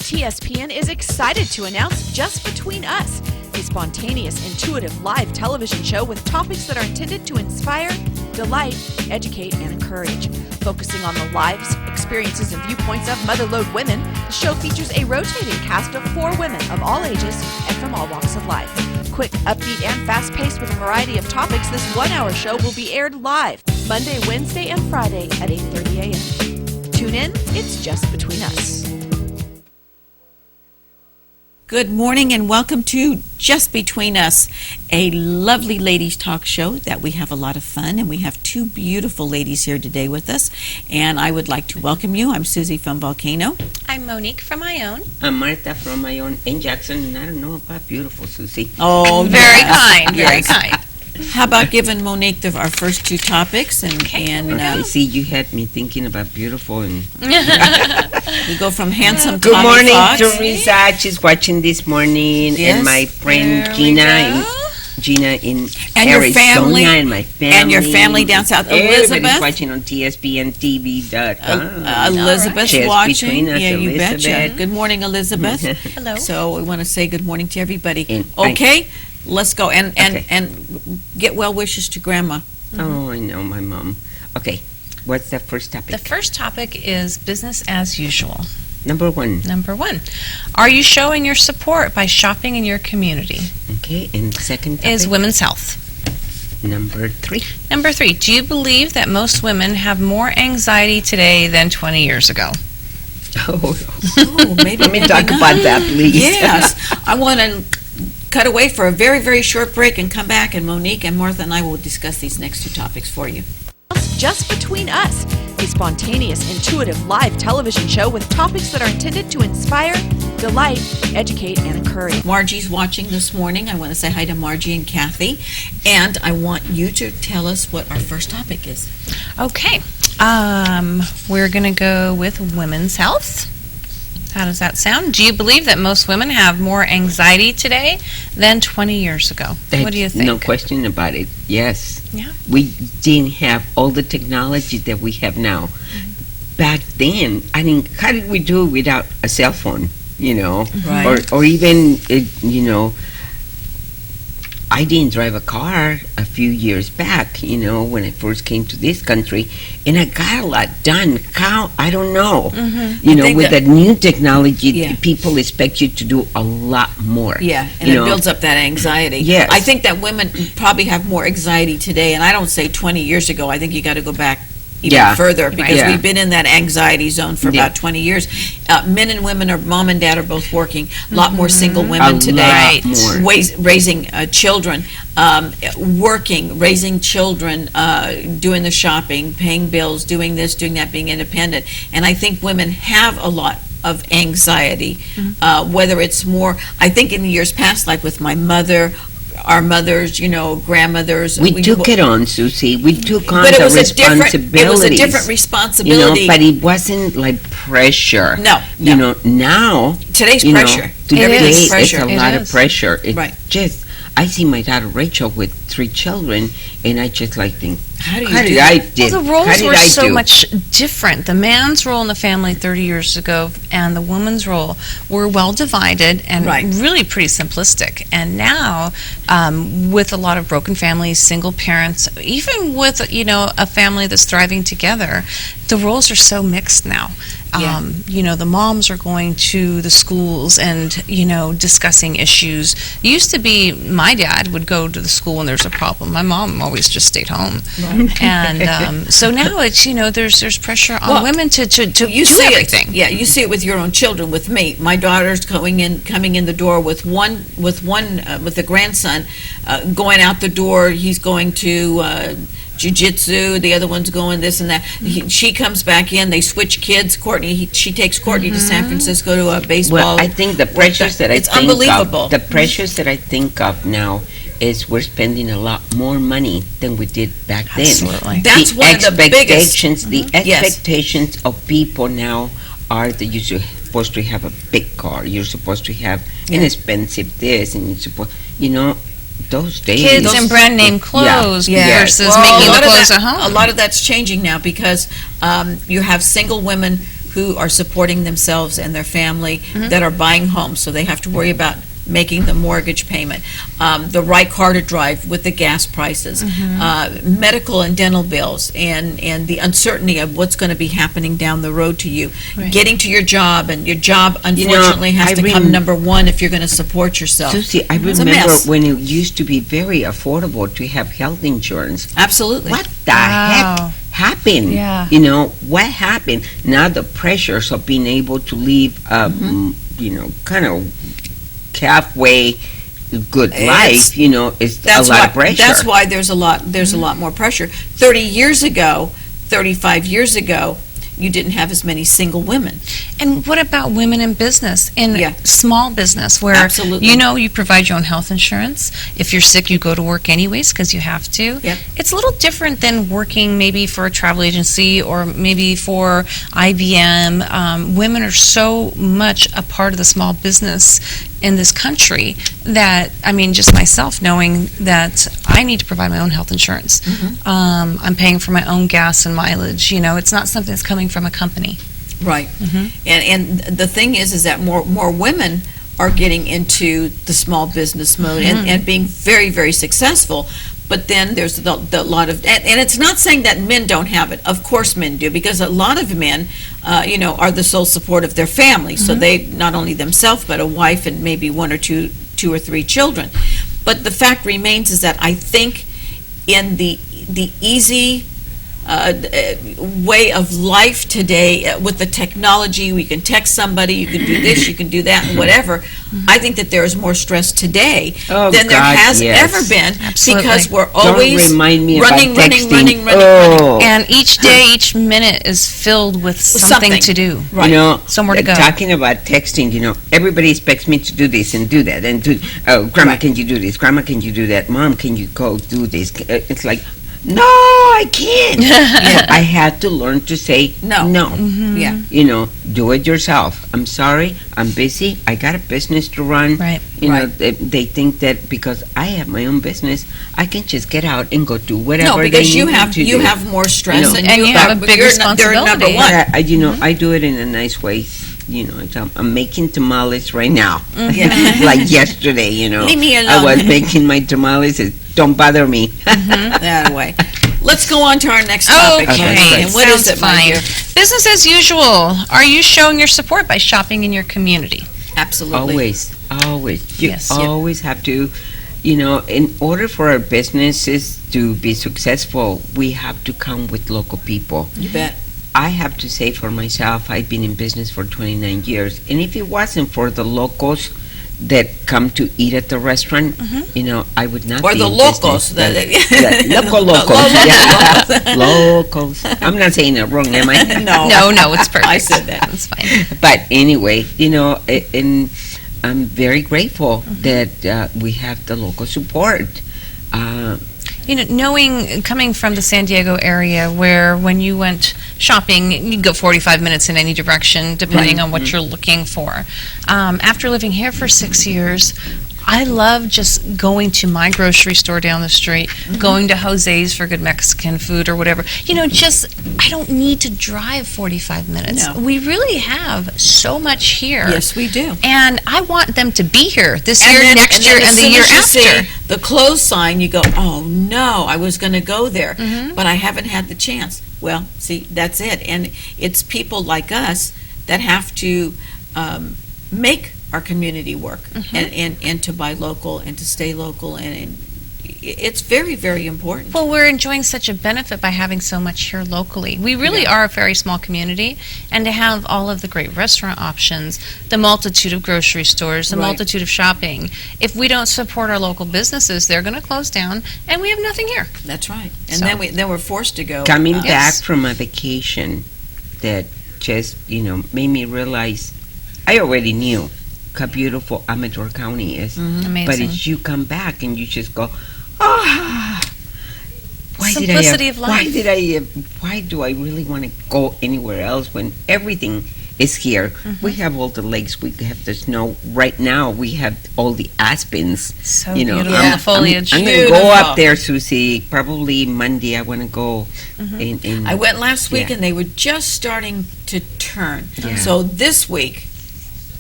TSPN is excited to announce Just Between Us, a spontaneous, intuitive live television show with topics that are intended to inspire, delight, educate, and encourage. Focusing on the lives, experiences, and viewpoints of motherlode women, the show features a rotating cast of 4 women of all ages and from all walks of life. Quick, upbeat, and fast-paced with a variety of topics, this one-hour show will be aired live Monday, Wednesday, and Friday at 8:30 a.m. Tune in, it's Just Between Us. Good morning and welcome to Just Between Us, a lovely ladies talk show that we have a lot of fun, and we have 2 beautiful ladies here today with us, and I would like to welcome you. I'm Susie from Volcano. I'm Monique from Ione. I'm Martha from Ione in Jackson, and I don't know about beautiful Susie. Oh, Very yes. kind, very Yes. kind. How about giving Monique our first 2 topics, and Okay, see, you had me thinking about beautiful, and we go from handsome to good Tommy morning, Fox. Teresa. She's watching this morning, Yes. and my friend There we Gina go. in And your Arizona, family, and my family, and your family down south. Everybody's Elizabeth, watching on TSPN.TV.com. Elizabeth's Just watching. between us, Yeah, you betcha. Elizabeth. Good morning, Elizabeth. Hello. So we want to say good morning to everybody. And Okay, let's go and Okay. get well wishes to Grandma. Oh, I know, my mom. Okay, what's the first topic? The first topic is business as usual. Number 1. Number 1, are you showing your support by shopping in your community? Okay, and second topic? Is women's health. Number 3. Number 3, do you believe that most women have more anxiety today than 20 years ago? Oh, Oh, maybe let me maybe talk not. about that, please. Yes, I want to cut away for a very, very short break and come back, and Monique and Martha and I will discuss these next 2 topics for you. Just Between Us, a spontaneous, intuitive live television show with topics that are intended to inspire, delight, educate, and encourage. Margie's watching this morning. I want to say hi to Margie and Kathy, and I want you to tell us what our first topic is. Okay, we're going to go with women's health. How does that sound? Do you believe that most women have more anxiety today than 20 years ago? What do you think? No question about it. Yes. Yeah. We didn't have all the technology that we have now. Back then, I mean, how did we do it without a cell phone? You know, Right. or even I didn't drive a car a few years back, when I first came to this country, and I got a lot done. How? I don't know. I think With that- the new technology, Yeah. people expect you to do a lot more. Yeah, and it builds up that anxiety. Yes. I think that women probably have more anxiety today, and I don't say 20 years ago. I think you got to go back even Yeah. further, because Yeah. we've been in that anxiety zone for Yeah. about 20 years. Men and women, or mom and dad, are both working. A lot more single women A today. lot more. Raising children, working, raising children, doing the shopping, paying bills, doing this, doing that, being independent. And I think women have a lot of anxiety, whether it's more, I think in the years past, like with my mother, our mothers, grandmothers. We took it on, Susie. We took on But it the was a different, responsibilities. it was a different responsibility. But it wasn't like pressure. No, no. Now, Today's pressure. today is it's pressure. a It lot of is. pressure. It's Right. just, I see my daughter Rachel with 3 children, and I just like think, How do you how do did that? I did? Well, the how roles did were I so do? much different. The man's role in the family 30 years ago and the woman's role were well divided and Right. really pretty simplistic. And now, with a lot of broken families, single parents, even with a family that's thriving together, the roles are so mixed now. Yeah. The moms are going to the schools and discussing issues. It used to be my dad would go to the school when there's a problem. My mom always just stayed home. And so now it's there's pressure on Well, women to You do see everything. it, yeah. You see it with your own children. With me, my daughter's coming in the door with the grandson, going out the door. He's going to jiu-jitsu, the other one's going this and that. She comes back in, they switch kids. She takes Courtney to San Francisco to a baseball. Well, I think the pressures that I it's think unbelievable. of, the pressures that I think of now is we're spending a lot more money than we did back then. Absolutely. That's one of the biggest. The Yes. expectations of people now are that you're supposed to have a big car, you're supposed to have an expensive this, and you're supposed, those days. Kids in brand name clothes Yeah. versus Well, making a the lot of clothes that- at home. A lot of that's changing now, because you have single women who are supporting themselves and their family Mm-hmm. that are buying homes, so they have to worry about making the mortgage payment, the right car to drive with the gas prices, medical and dental bills, and the uncertainty of what's going to be happening down the road to you. Right. Getting to your job, and your job, unfortunately, has to come number one if you're going to support yourself. Susie, I It's a remember mess. when it used to be very affordable to have health insurance. Absolutely. What the Wow. heck happened? Yeah. You know, what happened? Now the pressures of being able to live, kind of halfway good life, is a lot of pressure. That's why there's a lot more pressure. 35 years ago, you didn't have as many single women. And what about women in business, in Yeah. small business, where Absolutely. you provide your own health insurance. If you're sick, you go to work anyways because you have to. Yep. It's a little different than working maybe for a travel agency or maybe for IBM. Women are so much a part of the small business in this country that, just myself knowing that I need to provide my own health insurance. I'm paying for my own gas and mileage. It's not something that's coming from a company. Right. And the thing is that more women are getting into the small business mode and being very, very successful. But then there's the lot of, and it's not saying that men don't have it. Of course men do, because a lot of men, are the sole support of their family. So they, not only themselves, but a wife and maybe one or two or three children. But the fact remains is that I think in the easy way of life today, with the technology, we can text somebody, you can do this, you can do that, and whatever. I think that there is more stress today Oh, than there God, has yes. ever been, Absolutely. because we're Don't always remind me running, about running, texting. running. Oh. And each day, each minute is filled with something Something. to do. Right. Somewhere to go. Talking about texting, everybody expects me to do this and do that, and Grandma, Right. can you do this? Grandma, can you do that? Mom, can you go do this? It's like, no, I can't. So I had to learn to say No. no. Yeah. Do it yourself. I'm sorry, I'm busy. I got a business to run. Right. Right. They think that because I have my own business, I can just get out and go do whatever. No, because they you need me have to you do. have more stress, And you have a big they're number responsibility. one. But I do it in a nice way. I'm making tamales right now. Like yesterday, Leave me I alone. was making my tamales. Don't bother me. That way. Let's go on to our next topic. Okay, Okay, And what is sounds it, my fine. dear? Business as usual. Are you showing your support by shopping in your community? Absolutely. Always. You Yes. always have to, in order for our businesses to be successful, we have to come with local people. You bet. I have to say for myself, I've been in business for 29 years. And if it wasn't for the locals that come to eat at the restaurant, I would not Or be the in locals. business. Locals. Yeah. Locals. I'm not saying it wrong, am I? No, it's perfect. I said that. That's fine. But anyway, and I'm very grateful that we have the local support. Coming from the San Diego area, where when you went shopping, you could go 45 minutes in any direction, depending on what you're looking for. After living here for 6 years, I love just going to my grocery store down the street, going to Jose's for good Mexican food or whatever. I don't need to drive 45 minutes. No. We really have so much here. Yes, we do. And I want them to be here this And year, then- next then year, as and the soon year as you after. see the close sign, you go, oh no, I was going to go there, but I haven't had the chance. Well, see, that's it. And it's people like us that have to make our community work and to buy local and to stay local. And it's very, very important. Well, we're enjoying such a benefit by having so much here locally. We really are a very small community, and to have all of the great restaurant options, the multitude of grocery stores, the Right. multitude of shopping. If we don't support our local businesses, they're going to close down, and we have nothing here. That's right. And So- then we're forced to go. Coming uh, back Yes. from a vacation that just, made me realize I already knew how beautiful Amador County is. Amazing. But as you come back and you just go, Simplicity of life. Why do I really want to go anywhere else when everything is here. We have all the lakes. We have the snow. Right now, we have all the aspens. So You know, beautiful. Yeah. The foliage. I'm going to Beautiful. go up there, Susie. Probably Monday. I want to go. In I went last week Yeah. and they were just starting to turn. Yeah. So this week,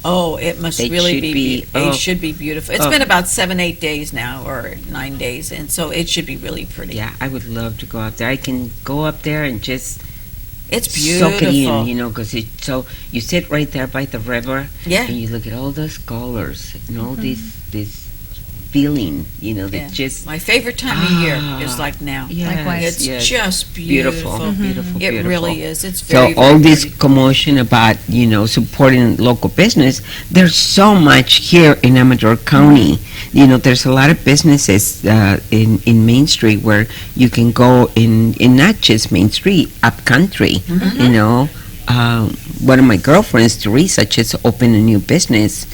it must They really should be- it oh. should be beautiful. It's Oh. been about 7-8 days now, or 9 days, and so it should be really pretty. Yeah, I would love to go up there. I can go up there and just It's beautiful. soak it in, because it's so. You sit right there by the river, Yeah. and you look at all those colors and all this feeling, that Yeah. just My favorite time of year is Ah. like now. yes, Likewise. It's yes. just beautiful, beautiful. beautiful, It beautiful. really is. It's So very, all very this pretty. commotion about supporting local business, there's so much here in Amador County. There's a lot of businesses in Main Street where you can go in not just Main Street, up country. One of my girlfriends, Teresa, just opened a new business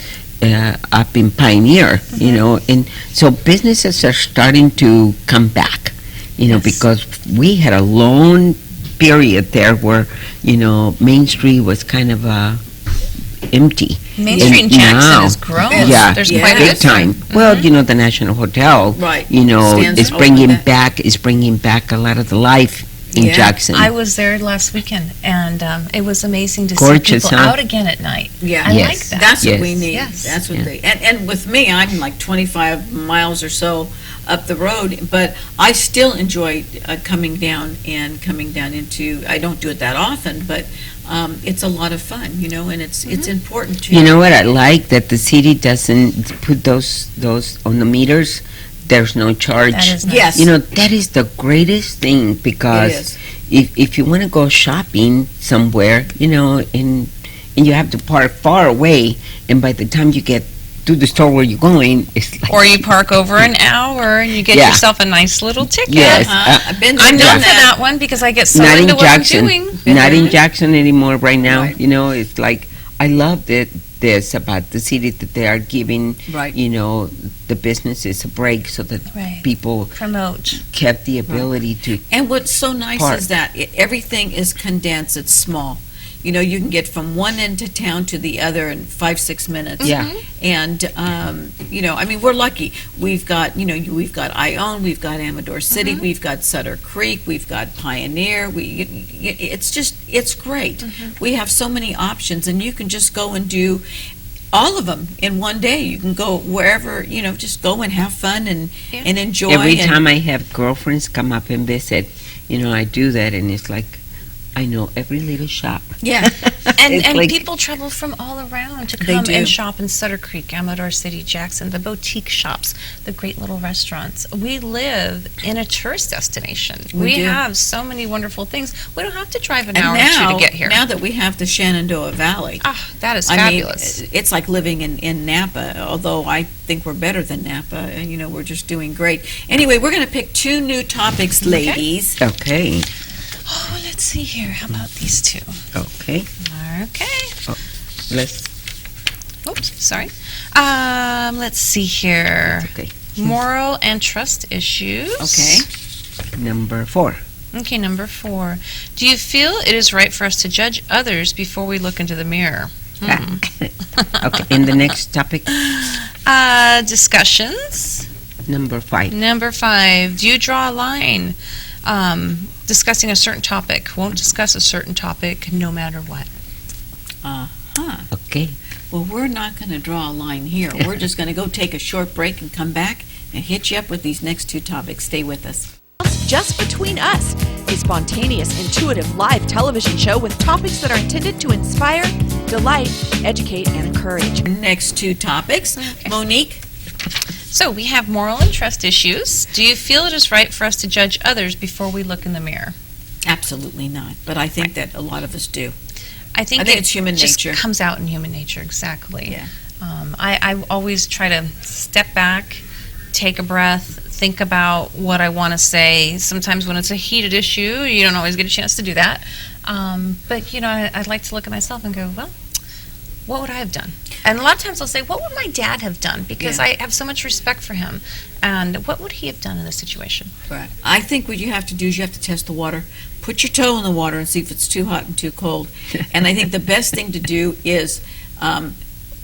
up in Pioneer. And so businesses are starting to come back. Because we had a long period there where, Main Street was kind of empty. Main And Street in Jackson now- has grown. Yeah, There's yeah. quite a big bit. time. Well, the National Hotel, Right. is Stands open bringing back. back a lot of the life in Yeah. Jackson. I was there last weekend, and it was amazing to Gorgeous, see people huh? out again at night. Yeah, I Yes. like that. That's what Yes. we need. Yes. That's what Yeah. they. And with me, I'm like 25 miles or so up the road, but I still enjoy coming down into. I don't do it that often, but it's a lot of fun, and it's important to. You know what I like? That the city doesn't put those on the meters. There's no charge. That is nice. Yes. That is the greatest thing It because is. if you want to go shopping somewhere, and you have to park far away, and by the time you get to the store where you're going, it's like Or you park over an hour and you get Yeah. yourself a nice little ticket. Yes. I've been I'm done done for that one because I get so not into in what I'm Jackson. doing. Not in Jackson anymore right now. Right. It's like I love this about the city that they are giving, Right. the businesses a break so that Right. people Promote. kept the ability to. And what's so nice Park. is that everything is condensed. It's small. You can get from one end of town to the other in 5-6 minutes. Yeah. And we're lucky. We've got Ione, we've got Amador City, we've got Sutter Creek, we've got Pioneer. It's great. We have so many options, and you can just go and do all of them in one day. You can go wherever, just go and have fun and enjoy. Every and- time I have girlfriends come up and visit, I do that, and it's like I know every little shop. Yeah. And, It's and like- people travel from all around to They come do. and shop in Sutter Creek, Amador City, Jackson, the boutique shops, the great little restaurants. We live in a tourist destination. We do. have so many wonderful things. We don't have to drive an And hour or two to get here. now that we have the Shenandoah Valley, Ah, that is I fabulous. mean, it's like living in Napa, although I think we're better than Napa, and we're just doing great. Anyway, we're going to pick 2 new topics, ladies. Okay. Oh, let's see here. How about these two? Okay. Okay. Let's. Oops, sorry. Let's see here. Okay. Moral and trust issues. Okay. Number 4. Okay, number 4. Do you feel it is right for us to judge others before we look into the mirror? Okay. And the next topic, Discussions. number 5. Number 5. Do you draw a line? Discussing a certain topic. Won't discuss a certain topic no matter what. Okay. Well, we're not going to draw a line here. We're just going to go take a short break and come back and hit you up with these next 2 topics. Stay with us. Just Between Us, a spontaneous, intuitive live television show with topics that are intended to inspire, delight, educate, and encourage. Next 2 topics. Okay. Monique? So we have moral and trust issues. Do you feel it is right for us to judge others before we look in the mirror? Absolutely not. But I think that a lot of us do. I think it's human just nature. comes out in human nature, exactly. Yeah. I always try to step back, take a breath, think about what I want to say. Sometimes when it's a heated issue, you don't always get a chance to do that. But, I'd like to look at myself and go, well, what would I have done? And a lot of times I'll say, what would my dad have done? Because I have so much respect for him. And what would he have done in this situation? Right. I think what you have to do is you have to test the water. Put your toe in the water and see if it's too hot and too cold. And I think the best thing to do is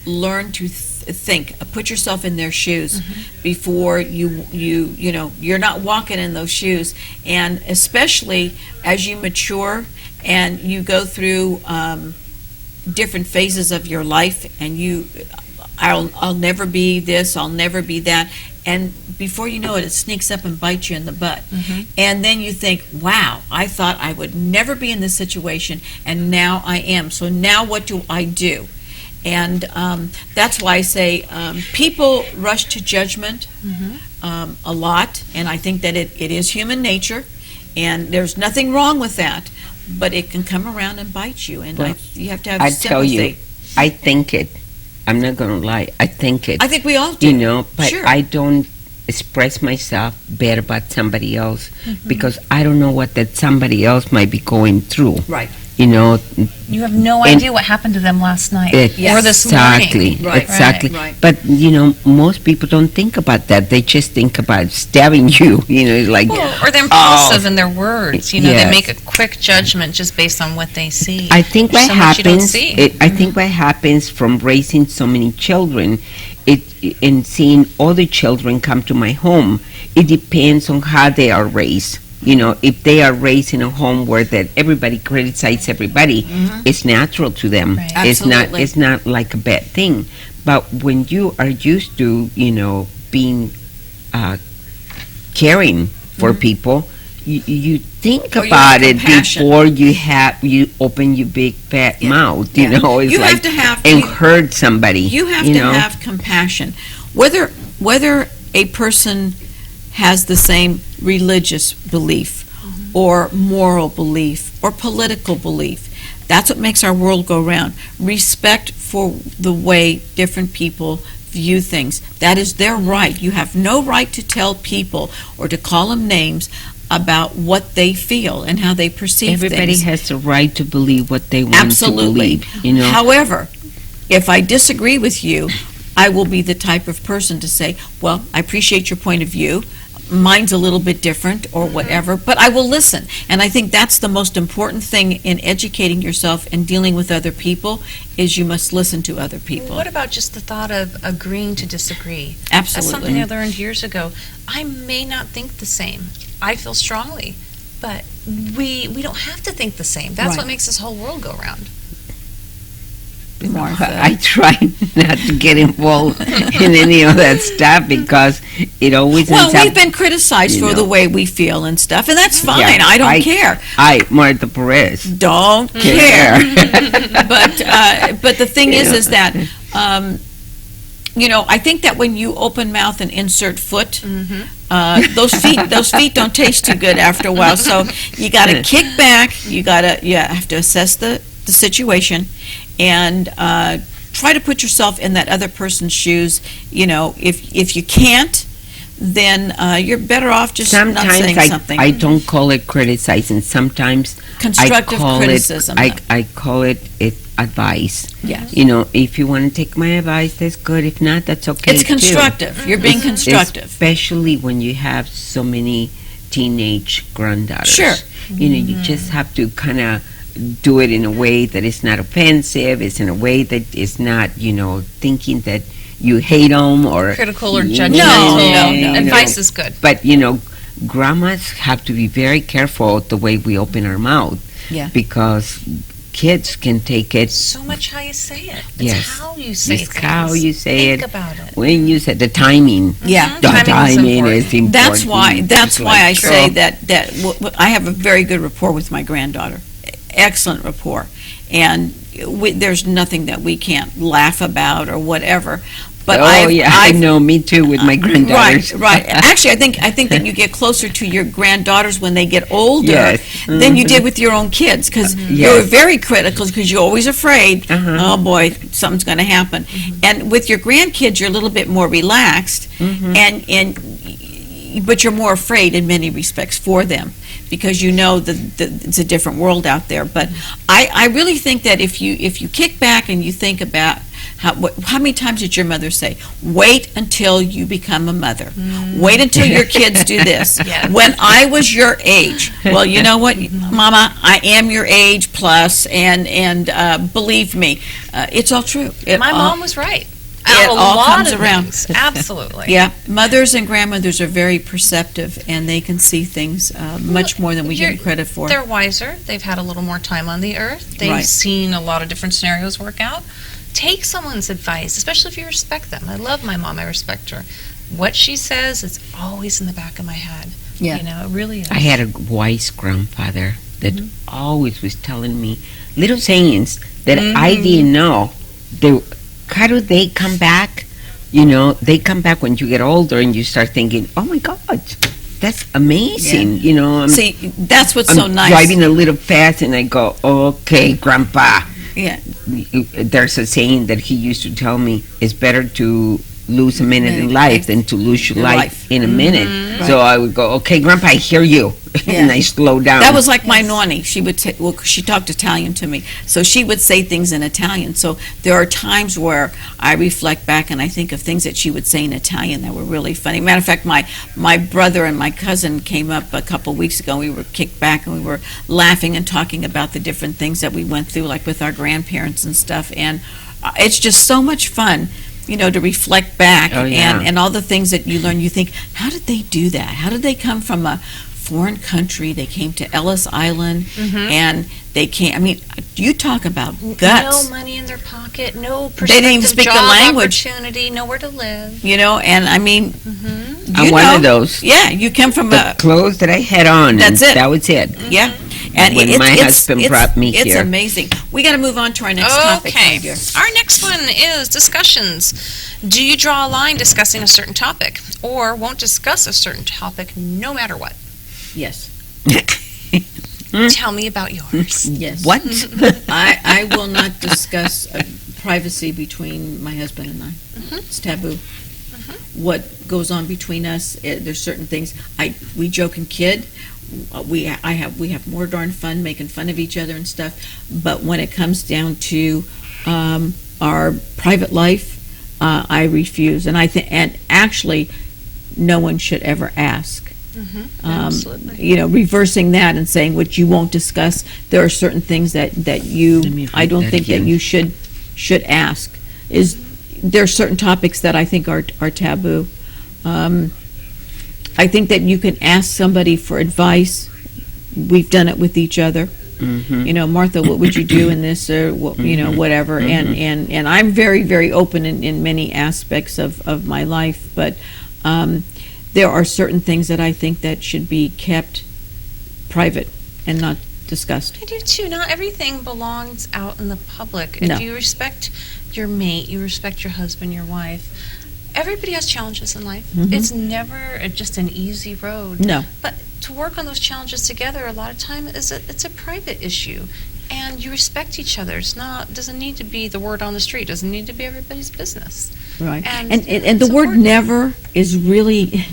learn to think. Put yourself in their shoes before you're not walking in those shoes. And especially as you mature and you go through different phases of your life, and I'll never be this, I'll never be that, and before you know it, it sneaks up and bites you in the butt. And then you think, wow, I thought I would never be in this situation, and now I am. So now what do I do? And that's why I say people rush to judgment a lot, and I think that it is human nature, and there's nothing wrong with that. But it can come around and bite you, and you have to have sympathy. I tell you, I think it. I'm not going to lie. I think it. I think we all do. But sure. I don't express myself bad about somebody else because I don't know what that somebody else might be going through. Right. You have no idea what happened to them last night or this morning. Exactly. Right. But most people don't think about that. They just think about stabbing you. Like or they're impulsive in their words. They make a quick judgment just based on what they see. I think what happens. I think what happens from raising so many children, and seeing all the children come to my home, it depends on how they are raised. If they are raised in a home where that everybody criticizes everybody, it's natural to them. Right. Absolutely. It's not like a bad thing. But when you are used to, being caring for people, you think about it before you open your big fat mouth. It's you like have to have and hurt somebody. You have to have compassion, whether a person has the same religious belief or moral belief or political belief. That's what makes our world go round. Respect for the way different people view things. That is their right. You have no right to tell people or to call them names about what they feel and how they perceive Everybody things. has the right to believe what they want Absolutely. to believe. However, if I disagree with you, I will be the type of person to say, well, I appreciate your point of view. Mine's a little bit different or whatever, but I will listen. And I think that's the most important thing in educating yourself and dealing with other people is you must listen to other people. What about just the thought of agreeing to disagree? Absolutely. That's something I learned years ago. I may not think the same. I feel strongly, but we don't have to think the same. That's what makes this whole world go round. Martha. I try not to get involved in any of that stuff because it always ends up... we've been criticized for the way we feel and stuff, and that's fine. Yeah, I don't care. Martha Perez. Don't care. But the thing is that, I think that when you open mouth and insert foot, those feet don't taste too good after a while. So you got to kick back. You have to assess the situation and try to put yourself in that other person's shoes. If you can't, then you're better off just not saying something. I don't call it criticizing. Sometimes constructive criticism. I call it advice. Yes. If you want to take my advice, that's good. If not, that's okay. It's constructive. You're being constructive. Especially when you have so many teenage granddaughters. Sure. You just have to kind of do it in a way that is not offensive. It's in a way that is not, thinking that you hate them or critical or judgmental. No. Advice is good. But grandmas have to be very careful the way we open our mouth. Yeah. Because kids can take it. So much how you say it. It's yes. how you say it's things. how you say Think it. about it. When you said the timing. Yeah. The timing is important. That's why I say that I have a very good rapport with my granddaughter. Excellent rapport. And there's nothing that we can't laugh about or whatever. But I know, me too, with my granddaughters. Right. Actually, I think that you get closer to your granddaughters when they get older than you did with your own kids, because you're very critical because you're always afraid, oh boy, something's going to happen. And with your grandkids, you're a little bit more relaxed, and but you're more afraid in many respects for them because you know that it's a different world out there. But I really think that if you kick back and you think about how many times did your mother say, wait until you become a mother. Wait until your kids do this. Yes. When I was your age, well, you know what, Mama, I am your age plus, and believe me, it's all true. My mom was right. It A all lot comes of around. things. Absolutely. Yeah, mothers and grandmothers are very perceptive, and they can see things much more than we give them credit for. They're wiser. They've had a little more time on the earth. They've Right. seen a lot of different scenarios work out. Take someone's advice, especially if you respect them. I love my mom. I respect her. What she says is always in the back of my head. Yeah. You know, it really is. I had a wise grandfather that always was telling me little sayings that I didn't know. How do they come back? You know, they come back when you get older and you start thinking, oh my God, that's amazing. You know, See, that's what's I'm so nice. driving a little fast and I go, okay, Grandpa. Yeah. There's a saying that he used to tell me, it's better to lose a minute in life than to lose your life in a minute. So I would go, okay, Grandpa, I hear you. And I slow down. That was like my nonni. She would she talked Italian to me, so she would say things in Italian. So there are times where I reflect back and I think of things that she would say in Italian that were really funny. Matter of fact, my brother and my cousin came up a couple weeks ago. We were kicked back and we were laughing and talking about the different things that we went through, like with our grandparents and stuff. And it's just so much fun, you know, to reflect back and all the things that you learn. You think, how did they do that? How did they come from a foreign country? They came to Ellis Island and they came, I mean, you talk about guts. No money in their pocket, no They didn't even prospective speak the job language. opportunity, nowhere to live. You know, and I mean, I'm one of those. Yeah, you come from The clothes that I had on. That's and it. That was it. Yeah. And When my husband brought me it's here. amazing. We got to move on to our next topic. Okay. my dear. Our next one is discussions. Do you draw a line discussing a certain topic or won't discuss a certain topic no matter what? Yes. Tell me about yours. Yes. What? I will not discuss privacy between my husband and I. It's taboo. What goes on between us, there's certain things. We joke and kid. We have more darn fun making fun of each other and stuff. But when it comes down to our private life, I refuse. And actually, no one should ever ask. Absolutely. You know, reversing that and saying what you won't discuss. There are certain things that I don't think that you should ask. There are certain topics that I think are taboo. I think that you can ask somebody for advice. We've done it with each other. You know, Martha, what would you do in this, or you know, whatever. And I'm very, very open in many aspects of my life, but there are certain things that I think that should be kept private and not discussed. I do too. Not everything belongs out in the public. No. If you respect your mate, you respect your husband, your wife. Everybody has challenges in life. It's never just an easy road. No. But to work on those challenges together, a lot of time it's a private issue, and you respect each other. Doesn't need to be the word on the street. Doesn't need to be everybody's business. Right. And And it's the word important. never is really,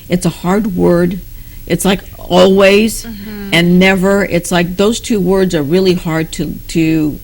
it's a hard word. It's like always and never. It's like those two words are really hard to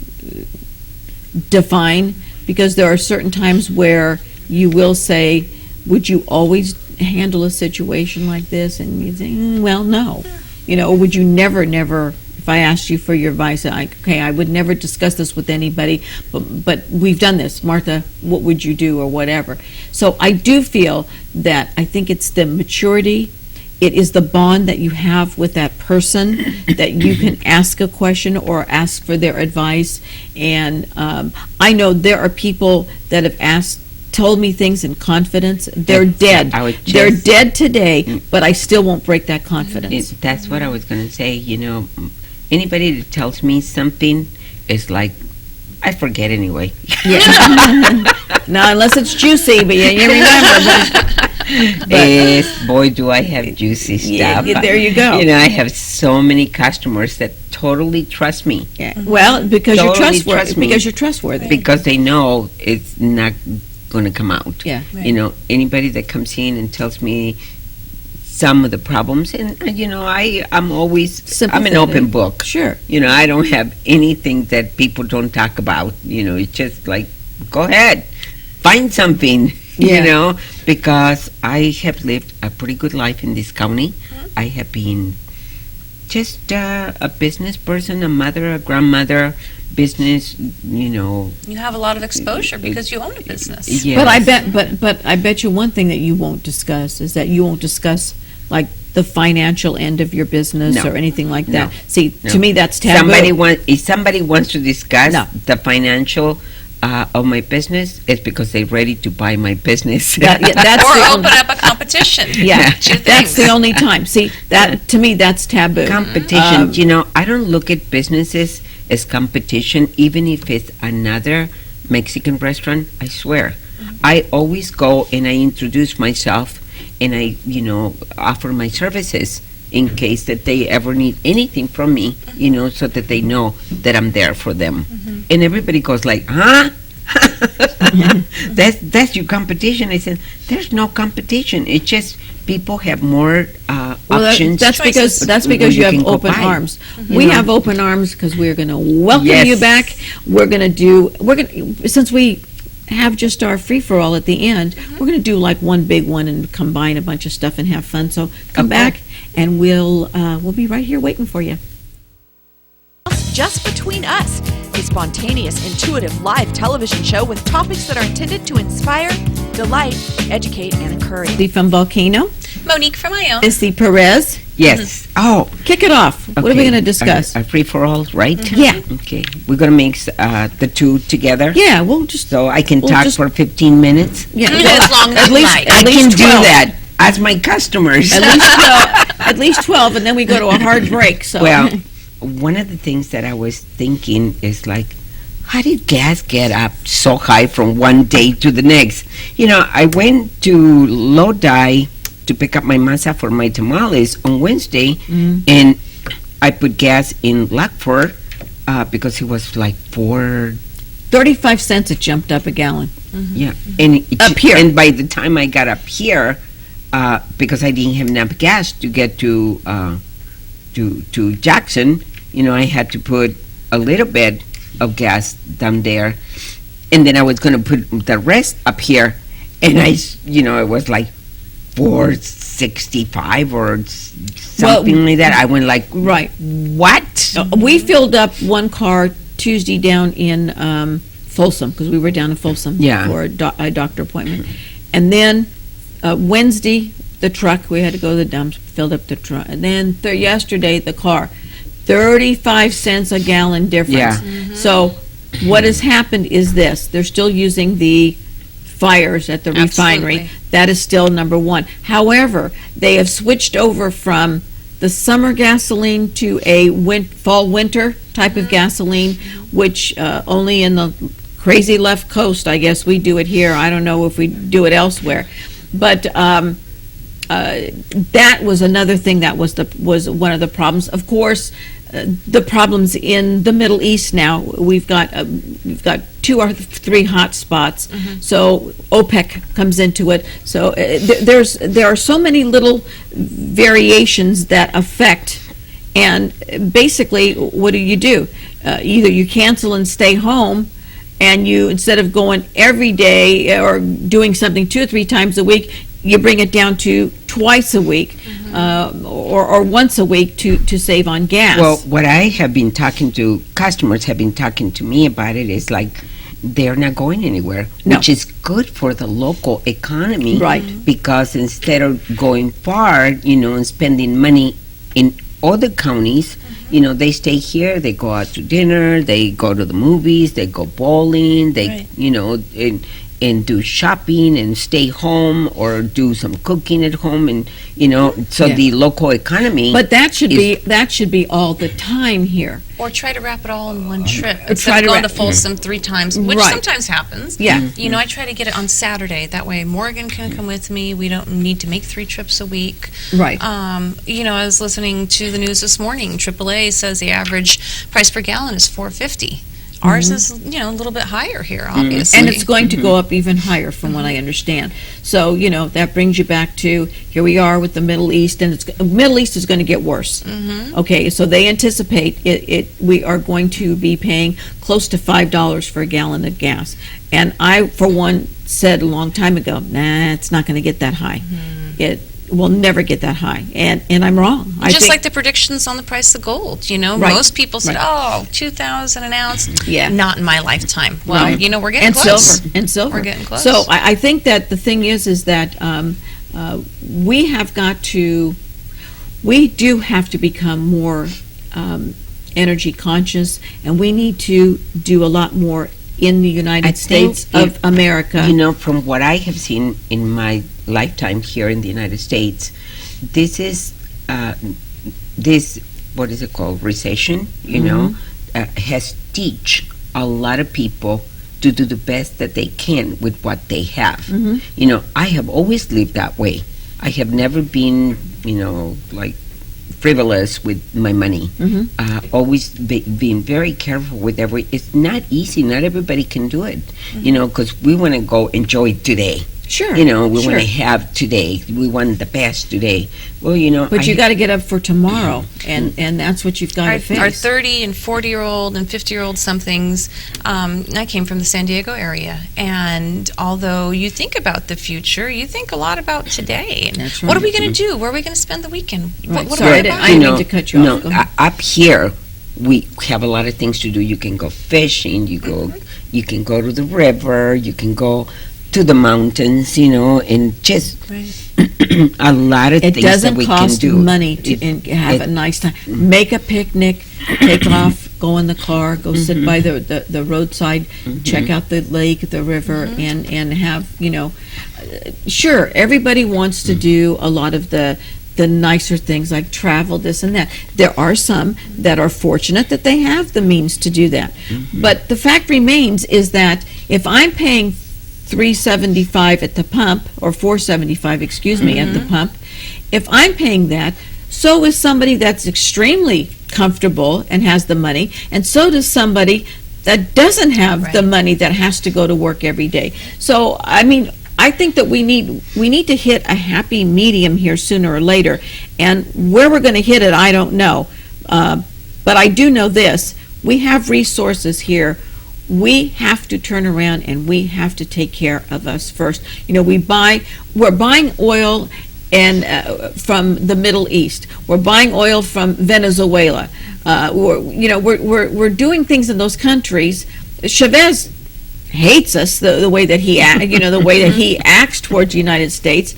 define, because there are certain times where you will say, would you always handle a situation like this? And you say, well, no. You know, or would you never, if I asked you for your advice, I would never discuss this with anybody, but we've done this. Martha, what would you do, or whatever? So I do feel that I think it's the maturity, it is the bond that you have with that person, that you can ask a question or ask for their advice. And I know there are people that have told me things in confidence. They're dead. They're dead today, but I still won't break that confidence. That's what I was going to say. You know, anybody that tells me something is like, I forget anyway. Now, unless it's juicy, but you remember. Yes, boy, do I have juicy stuff. Yeah, there you go. You know, I have so many customers that totally trust me. Yeah. Well, because Totally you're trustworthy. trust me. Because you're trustworthy. Because they know it's not going to come out. Yeah. You know, anybody that comes in and tells me some of the problems, and I'm always I'm an Sympathetic. open book. Sure. I don't have anything that people don't talk about. It's just like, go ahead, find something. Yeah. Because I have lived a pretty good life in this county. I have been just a business person, a mother, a grandmother, business. You have a lot of exposure because you own a business. Yes. But I bet you one thing that you won't discuss is that you won't discuss like the financial end of your business No. or anything like that. No. See, No. to me that's taboo. If somebody wants to discuss No. the financial of my business, it's because they're ready to buy my business. That's Or the open only, up a competition. yeah, Two that's things. the only time. See, that to me that's taboo. Competition. I don't look at businesses as competition, even if it's another Mexican restaurant. I swear, I always go and I introduce myself, and I, offer my services in case that they ever need anything from me, so that they know that I'm there for them. And everybody goes like, huh? That's your competition. I said, there's no competition. It's just people have more options. That's because when you can have go open buy. arms. We have open arms because we're going to welcome Yes. you back. Since we have just our free for all at the end, we're going to do like one big one and combine a bunch of stuff and have fun. So come Okay. back and we'll be right here waiting for you. Just Between Us, a spontaneous, intuitive live television show with topics that are intended to inspire, delight, educate, and encourage. Lee from Volcano, Monique from Ione. Missy Perez. Yes. Oh, Kick it off. What are we okay. going to discuss? A free for all, right? Yeah. Okay. We're gonna mix the two together. Yeah, we'll just So I can We'll talk just- for 15 minutes. yeah, As long as at you least like. at I least can do 12. that as my customers. At least 12, and then we go to a hard break. So Well, one of the things that I was thinking is like, how did gas get up so high from one day to the next? I went to Lodi to pick up my masa for my tamales on Wednesday, and I put gas in Lackford because it was like 35 cents it jumped up a gallon. Yeah, and Up here. And by the time I got up here, because I didn't have enough gas to get to Jackson, I had to put a little bit of gas down there, and then I was going to put the rest up here, and it was like 465 or something like that. I went like, Right. what? We filled up one car Tuesday down in Folsom because we were down in Folsom Yeah. for a doctor appointment. And then Wednesday, the truck, we had to go to the dumps, filled up the truck. And then yesterday, the car, 35 cents a gallon difference. Yeah. So what has happened is this. They're still using the fires at the refinery. Absolutely. That is still number one. However, they have switched over from the summer gasoline to a fall-winter type of gasoline, which only in the crazy left coast, I guess we do it here. I don't know if we do it elsewhere. But that was another thing that was one of the problems. Of course, the problems in the Middle East now. We've got 2 or 3 hot spots. So OPEC comes into it. So there are so many little variations that affect. And basically, what do? Either you cancel and stay home, and you, instead of going every day or doing something 2 or 3 times a week, you bring it down to twice a week or once a week to save on gas. Well, what I have been talking to, customers have been talking to me about it, is like they're not going anywhere, No. which is good for the local economy. Right. Because instead of going far, and spending money in other counties, they stay here, they go out to dinner, they go to the movies, they go bowling, they, Right. and do shopping and stay home or do some cooking at home, and so Yeah. the local economy. But that should be all the time here. Or try to wrap it all in one trip. try Instead to of going wrap- to Folsom 3 times, which Right. sometimes happens. Yeah. I try to get it on Saturday. That way Morgan can come with me. We don't need to make 3 trips a week. Right. I was listening to the news this morning. AAA says the average price per gallon is $4.50. Ours is, a little bit higher here, obviously. And it's going to go up even higher from what I understand. So, that brings you back to, here we are with the Middle East, and Middle East is going to get worse. Okay, so they anticipate we are going to be paying close to $5 for a gallon of gas. And I, for one, said a long time ago, nah, it's not going to get that high. It will never get that high. And I'm wrong. Just like the predictions on the price of gold, most people said, $2,000 an ounce. Yeah. Not in my lifetime. Well, we're getting and close. Silver. We're getting close. So I think that the thing is that we do have to become more energy conscious, and we need to do a lot more in the United States of America. From what I have seen in my lifetime here in the United States, this is what is it called, recession, has teach a lot of people to do the best that they can with what they have. I have always lived that way. I have never been, like frivolous with my money. Always being very careful with it's not easy. Not everybody can do it, because we want to go enjoy today. Sure. We want to have today. We want the best today. Well, But you got to get up for tomorrow, and that's what you've got to face. Our 30 and 40-year-old and 50-year-old somethings, I came from the San Diego area, and although you think about the future, you think a lot about today. And That's right. What are we going to do? Where are we going to spend the weekend? Right. What Sorry, are we I buying? need to cut you off. Go ahead. Up here, we have a lot of things to do. You can go fishing. You can go to the river. You can go to the mountains, and just a lot of things that we can do. It doesn't cost money to have a nice time. Make a picnic, take off, go in the car, go sit by the roadside, check out the lake, the river, and have, sure, everybody wants to do a lot of the nicer things like travel, this and that. There are some that are fortunate that they have the means to do that. But the fact remains is that if I'm paying $3.75 at the pump, or $4.75, excuse me, at the pump, if I'm paying that, so is somebody that's extremely comfortable and has the money, and so does somebody that doesn't have the money that has to go to work every day. So, I think that we need to hit a happy medium here sooner or later, and where we're going to hit it, I don't know. But I do know this: we have resources here. We have to turn around and we have to take care of us first. We're buying oil from the Middle East. We're buying oil from Venezuela. We're doing things in those countries. Chavez hates us the way that he the way that he acts towards the United States.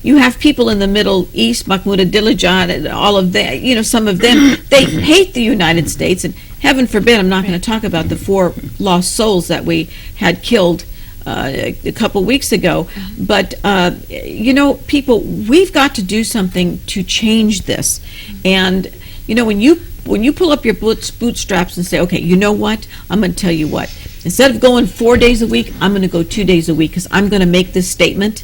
You have people in the Middle East, Mahmoud Ahmadinejad, and all of that. Some of them, they hate the United States, and heaven forbid, I'm not going to talk about the 4 lost souls that we had killed a couple weeks ago. But people, we've got to do something to change this. And when you pull up your bootstraps and say, okay, you know what? I'm going to tell you what. Instead of going 4 days a week, I'm going to go 2 days a week, because I'm going to make this statement.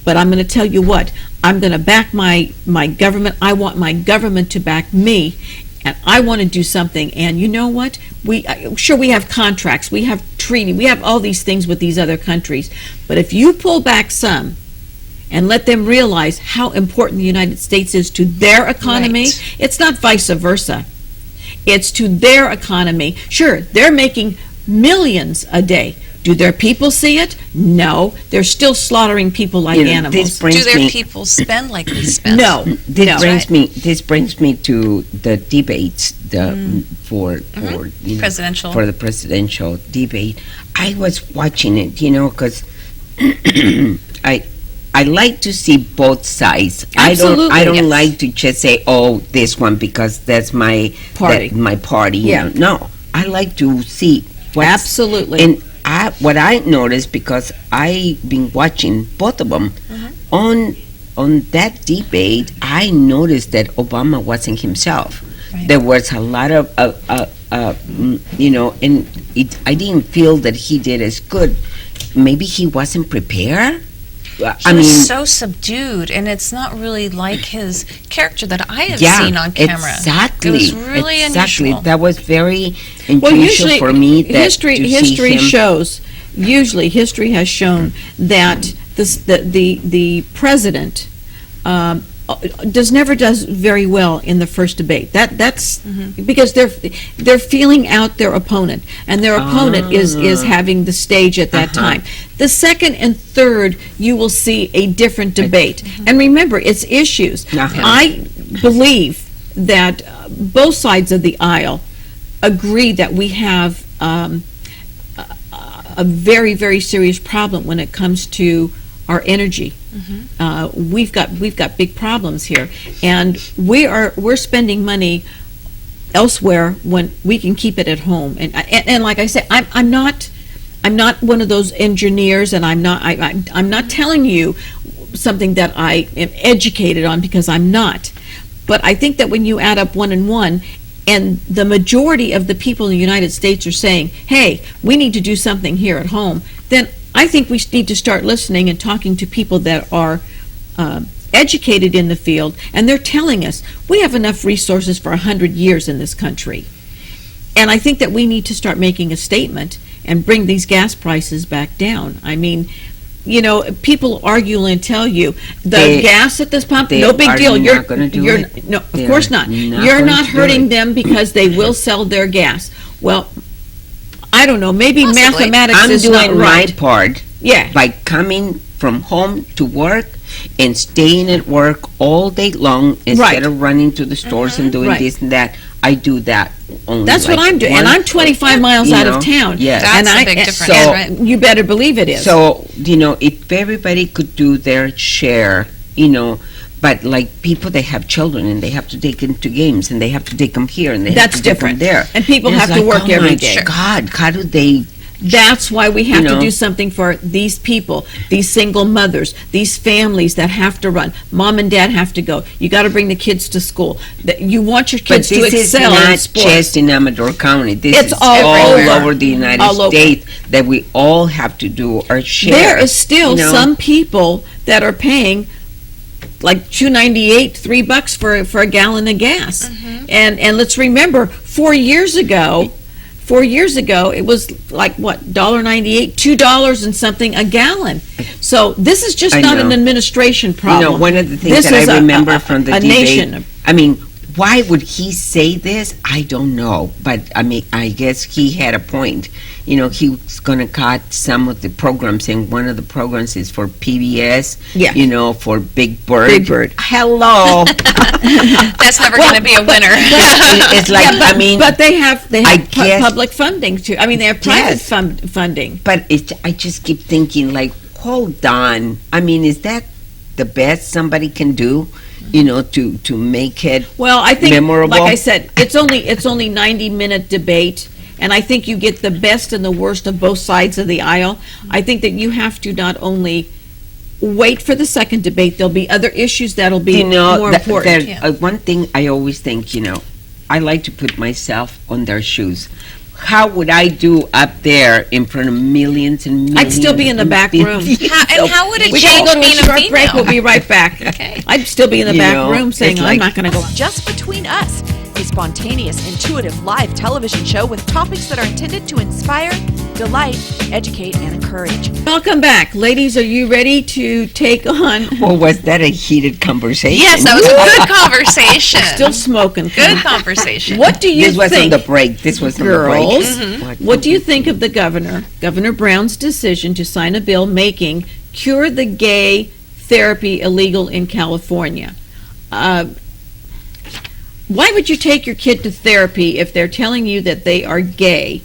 But I'm going to tell you what, I'm going to back my government. I want my government to back me, and I want to do something. And you know what? We have contracts, we have treaty, we have all these things with these other countries. But if you pull back some and let them realize how important the United States is to their economy, it's not vice versa. It's to their economy. Sure, they're making millions a day. Do their people see it? No. They're still slaughtering people like animals. Do their people spend like we spend? No. This brings me to the debates for the presidential debate. I was watching it, because I like to see both sides. Absolutely, I don't like to just say, oh, this one because that's my party. Yeah. No, I like to see absolutely. And what I noticed, because I've been watching both of them, on that debate, I noticed that Obama wasn't himself. Right. There was a lot of, and I didn't feel that he did as good. Maybe he wasn't prepared. He was so subdued, and it's not really like his character that I have seen on camera. Exactly. It was really unusual. That was very Well, unusual usually, for me. history shows. Usually, history has shown that the president does very well in the first debate. That's because they're feeling out their opponent, and their opponent is having the stage at that time. The second and third, you will see a different debate. And remember, it's issues. I believe that both sides of the aisle agree that we have a very, very serious problem when it comes to our energy. We've got big problems here, and we're spending money elsewhere when we can keep it at home. And like I said, I'm not one of those engineers, and I'm not telling you something that I am educated on, because I'm not. But I think that when you add up 1 and 1, and the majority of the people in the United States are saying, hey, we need to do something here at home, then I think we need to start listening and talking to people that are educated in the field, and they're telling us we have enough resources for 100 years in this country. And I think that we need to start making a statement and bring these gas prices back down. I mean, people argue and tell you the gas at this pump, no big deal. You're no, of course not. You're not hurting them because they will sell their gas. Well, I don't know. Maybe mathematics is not right. I'm doing my part. Yeah. By coming from home to work and staying at work all day long instead of running to the stores and doing this and that. I do that only. That's what I'm doing, and I'm 25 miles out of town. Yes, that's a big difference. So right? You better believe it is. So if everybody could do their share, but like people, they have children and they have to take them to games and they have to take them here and they have to take them there, and people have to work every day. God, how do they? That's why we have to do something for these people, these single mothers, these families that have to run. Mom and dad have to go. You got to bring the kids to school. You want your kids to excel in sports. This is not just in Amador County. It's all over the United States that we all have to do our share. There is still some people that are paying like $2.98, $3 for a gallon of gas. And let's remember, 4 years ago, it was like what, $1.98, $2 and something a gallon. So this is just not an administration problem. One of the things that I remember from the debate, I mean, why would he say this? I don't know, but I mean, I guess he had a point. He was going to cut some of the programs, and one of the programs is for PBS. Yeah. For Big Bird. Big Bird. Hello. That's never going to be a winner. It's like but they have public funding too. I mean, they have private funding. But I just keep thinking, like, hold on. I mean, is that the best somebody can do? To make it I think, memorable. Like I said, it's only 90-minute debate, and I think you get the best and the worst of both sides of the aisle. I think that you have to not only wait for the second debate, there'll be other issues that'll be more important. One thing I always think, I like to put myself on their shoes. How would I do up there in front of millions and millions? I'd still be in the back room. How would it We change gotta go to being a a short break. female? We'll be right back. Okay. I'd still be in the back room saying, I'm not going to go. Just Between Us, a spontaneous, intuitive live television show with topics that are intended to inspire, delight, educate, and encourage. Welcome back. Ladies, are you ready to take on... Well, was that a heated conversation? Yes, that was a good conversation. Still smoking. Good conversation. What do you think? This was on the break. This was girls, on the break. What do you think of the Governor Brown's decision to sign a bill making Cure the Gay therapy illegal in California? Why would you take your kid to therapy if they're telling you that they are gay?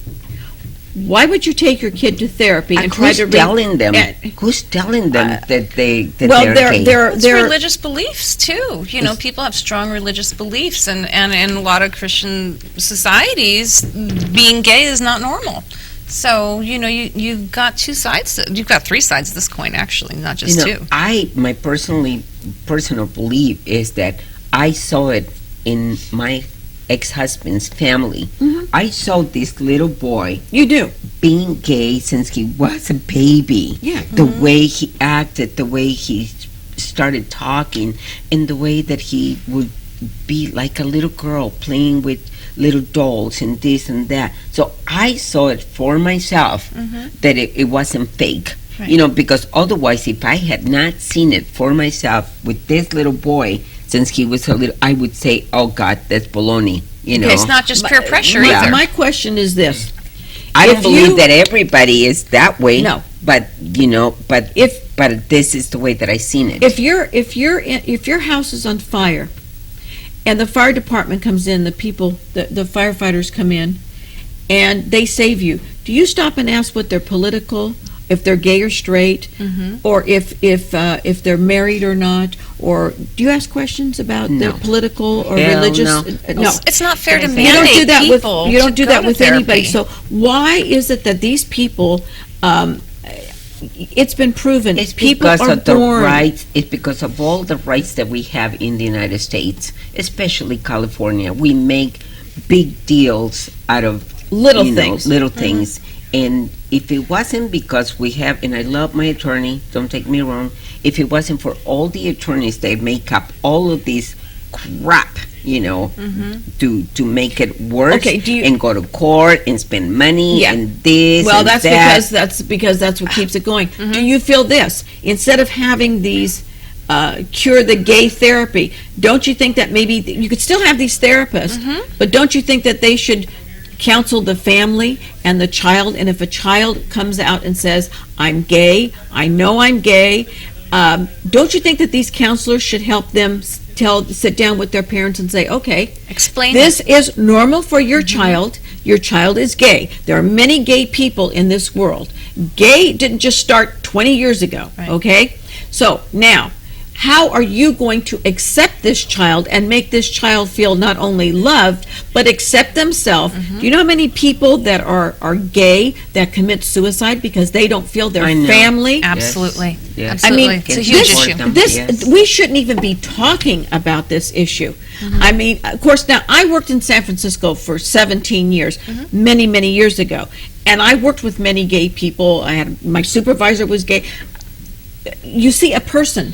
Why would you take your kid to therapy and try to... Who's telling them that they're gay? It's religious beliefs, too. People have strong religious beliefs, and in a lot of Christian societies, being gay is not normal. So, you've got two sides. You've got three sides of this coin, actually, not just two. My personal belief is that I saw it in my ex-husband's family. I saw this little boy. You do. being gay since he was a baby. Yeah. The way he acted, the way he started talking, and the way that he would be like a little girl playing with little dolls and this and that. So I saw it for myself that it wasn't fake. Right. You know, because otherwise, if I had not seen it for myself with this little boy since he was a little, I would say, oh God, that's baloney. You know, It's not just peer pressure Yeah. either. My question is this. I don't if believe you- that everybody is that way. No. But you know, but this is the way that I seen it. If your house is on fire and the fire department comes in, the firefighters come in and they save you, do you stop and ask what their political, if they're gay or straight, or if they're married or not, or do you ask questions about their No. political or Hell religious? no. It's not fair to You You don't mandate do that people with you don't to do that go to with anybody. therapy. So why is it that these people? It's been proven It's people because are of the born. rights. It's because of all the rights that we have in the United States, especially California. We make big deals out of Little you know, things. little things. And if it wasn't because we have, and I love my attorney, don't take me wrong, if it wasn't for all the attorneys that make up all of this crap, you know, to make it worse, Okay, do you- and go to court and spend money Yeah. and this Well, and that's that. because that's what keeps it going. Do you feel this? Instead of having these cure the gay therapy, don't you think that maybe you could still have these therapists, but don't you think that they should counsel the family and the child? And if a child comes out and says, "I'm gay, I know I'm gay," don't you think that these counselors should help them sit down with their parents and say, "Okay, Explain this is normal for your child. Your child is gay. There are many gay people in this world. Gay didn't just start 20 years ago, Right. okay? So now, how are you going to accept this child and make this child feel not only loved, but accept themselves? Do you know how many people that are gay that commit suicide because they don't feel their I know. family? Absolutely. Yes. Absolutely. I mean, it's a Can huge support issue. them. This Yes. we shouldn't even be talking about this issue. I mean, of course, now I worked in San Francisco for 17 years, many years ago, and I worked with many gay people. I had my supervisor was gay. You see a person.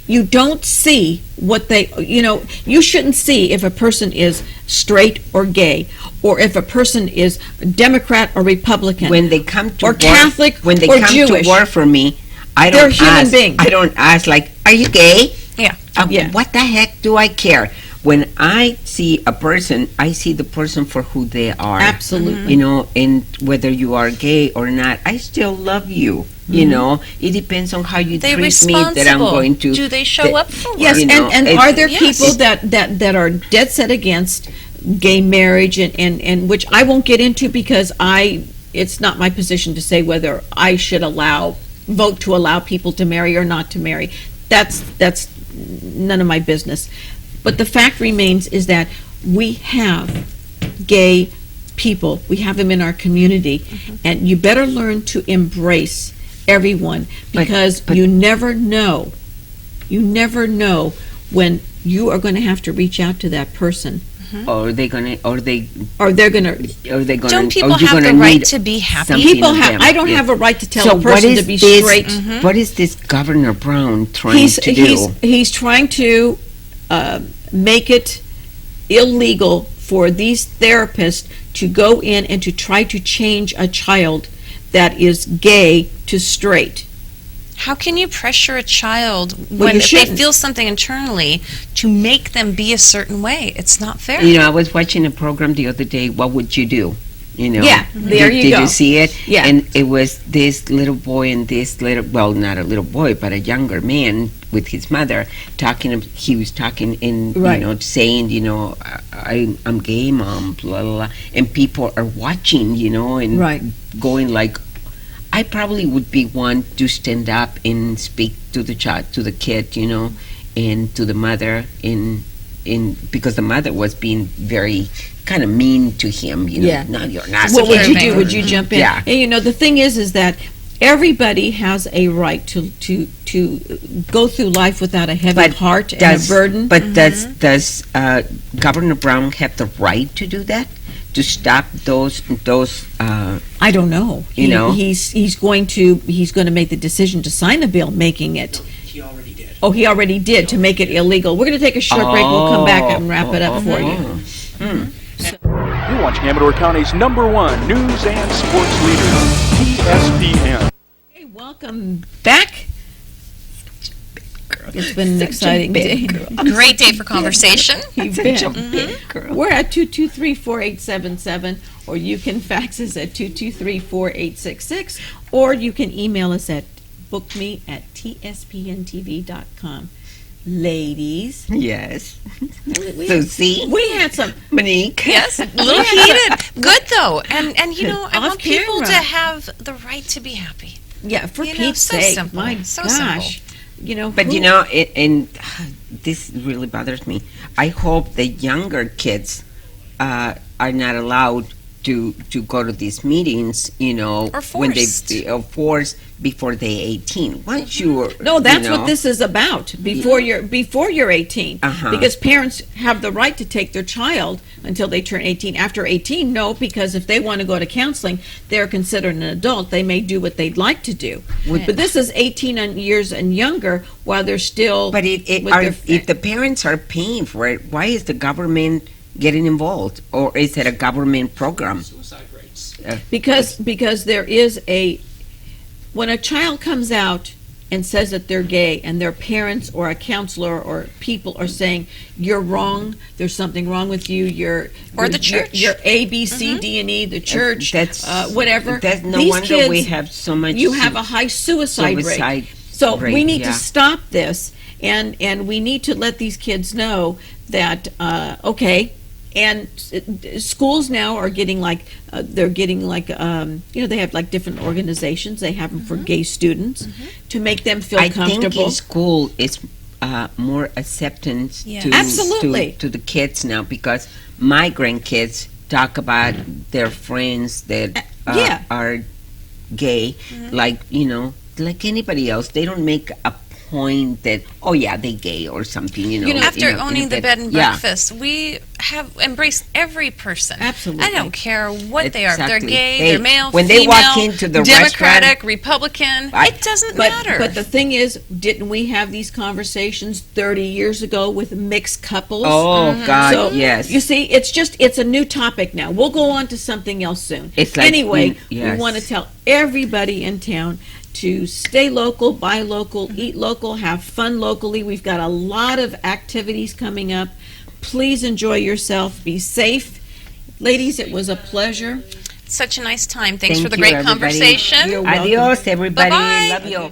You don't see what they, you shouldn't see if a person is straight or gay, or if a person is Democrat or Republican. When they come to or work, Catholic when they or come Jewish. to work for me, I They're don't human ask. beings. I don't ask like, "Are you gay?" Yeah. Yeah. What the heck do I care? When I see a person, I see the person for who they are. Absolutely. You know, and whether you are gay or not, I still love you. You know, it depends on how you They treat me that I'm responsible. going to. Do they show up for work? Yes, You know, and it's- are there Yes. people that are dead set against gay marriage and which I won't get into because it's not my position to say whether I should vote to allow people to marry or not to marry. That's none of my business. But the fact remains is that we have gay people. We have them in our community, and you better learn to embrace everyone because but- you never know. You never know when you are going to have to reach out to that person, Or they gonna, or they, or they're going to. or they gonna. Don't people or you're have the gonna right need to be happy? something People of have. them. I don't Yeah. have a right to tell So a what person is to be this? straight. What is this Governor Brown trying He's to do? he's trying to make it illegal for these therapists to go in and to try to change a child that is gay to straight. How can you pressure a child Well, when you if they shouldn't. feel something internally to make them be a certain way? It's not fair. You know, I was watching a program the other day. What would you do? You know. Yeah, there you did go. you see it? Yeah. And it was this little boy and this little, well, not a little boy, but a younger man with his mother talking. He was talking in, Right. you know, saying, you know, I'm gay, mom, blah blah blah, and people are watching, you know, and Right. going like, I probably would be one to stand up and speak to the child, to the kid, you know, and to the mother, in because the mother was being very kind of mean to him, you know. Yeah. No, you're not. What would you Disturbing. do? Would you jump in? Yeah. And the thing is that everybody has a right to go through life without a heavy heart and a burden. But does Governor Brown have the right to do that? to stop those I don't know. You know? He's going to make the decision to sign the bill making it. He already did. Oh, he already did to make it illegal. We're going to take a short break. We'll come back and wrap it up for you. You're watching Amador County's #1 news and sports leader, TSPN. Hey, welcome back. It's been an exciting day. Great day for conversation. You've been. We're at 223-4877, or you can fax us at 223-4866, or you can email us at bookme@tspntv.com. Ladies, yes. So see, we had some. Monique. Yes, a little heated. Good though, and you know, I Off want people camera. to have the right to be happy. Yeah, for You know, Pete's so sake. simple. My So gosh. You know, But who- you know, and this really bothers me. I hope the younger kids are not allowed to go to these meetings. You know, Or when they forced. forced before they 18. Once you No, that's you what know, this is about. Before you're 18, Uh-huh. because parents have the right to take their child until they turn 18. After 18, no, because if they want to go to counseling, they're considered an adult. They may do what they'd like to do. But this is 18 years and younger, while they're still. But with if the parents are paying for it, why is the government getting involved, or is it a government program? Suicide rates. Because there is when a child comes out and says that they're gay, and their parents or a counselor or people are saying you're wrong, there's something wrong with you, Or the church. you're A, B, C, D, and E, the church, That's whatever. That's no These wonder kids, we have so much. you have a high suicide rate. So we rate, need yeah. to stop this, and we need to let these kids know that and schools now are getting they have like different organizations. They have them for gay students to make them feel I comfortable. think in school is more acceptance Yeah. to, Absolutely. to the kids now, because my grandkids talk about their friends that yeah. are gay, like like anybody else. They don't make a point that they gay or something. After owning the bed and yeah. breakfast, we have embraced every person. Absolutely. I don't care what they are. If they're Exactly. gay, Hey, they're male, when female, they walk into the Democratic, Republican. It doesn't matter. But the thing is, didn't we have these conversations 30 years ago with mixed couples? Oh God, So, yes. You see, it's a new topic now. We'll go on to something else soon. It's like, anyway, yes. we want to tell everybody in town to stay local, buy local, eat local, have fun locally. We've got a lot of activities coming up. Please enjoy yourself. Be safe. Ladies, it was a pleasure. Such a nice time. Thanks Thank for the you, great everybody. conversation. You're welcome. Adios, everybody. Bye-bye. Love you.